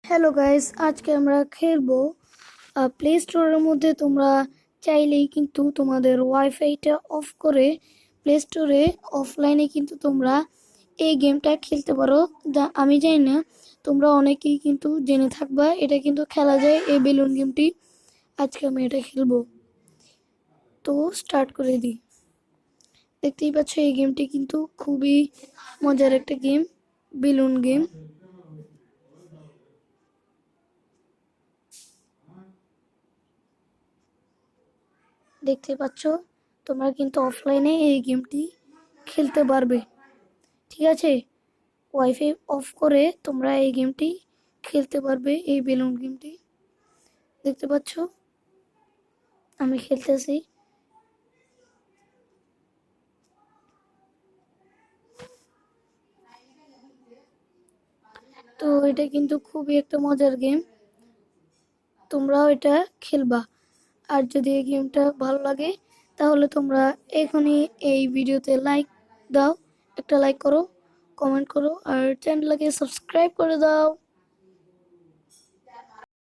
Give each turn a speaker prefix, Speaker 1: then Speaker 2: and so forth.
Speaker 1: Hello guys, আজকে আমরা খেলবো প্লে স্টোরের মধ্যে। তোমরা চাইলেই কিন্তু তোমাদের ওয়াইফাইটা অফ করে প্লে স্টোরে অফলাইনে কিন্তু তোমরা এই গেমটা খেলতে পারো। যা আমি জানি না, তোমরা অনেকেই কিন্তু জেনে থাকবা এটা কিন্তু খেলা যায়, এই বেলুন গেমটি। আজকে আমি এটা খেলবো, তো স্টার্ট করে দিই। দেখতেই পাচ্ছ এই গেমটি কিন্তু খুবই মজার একটা গেম, বেলুন গেম। দেখতে পাচ্ছ তোমরা কিন্তু অফলাইনে এই গেমটি খেলতে পারবে। ঠিক আছে, ওয়াইফাই অফ করে তোমরা এই গেমটি খেলতে পারবে, এই বেলুন গেমটি। দেখতে পাচ্ছ আমি খেলতেছি। তো এটা কিন্তু খুবই একটা মজার গেম, তোমরাও এটা খেলবা। আর যদি এই গেমটা ভালো লাগে তাহলে তোমরা এখনই এই ভিডিওতে লাইক দাও, একটা লাইক করো, কমেন্ট করো আর চ্যানেলটাকে সাবস্ক্রাইব করে দাও।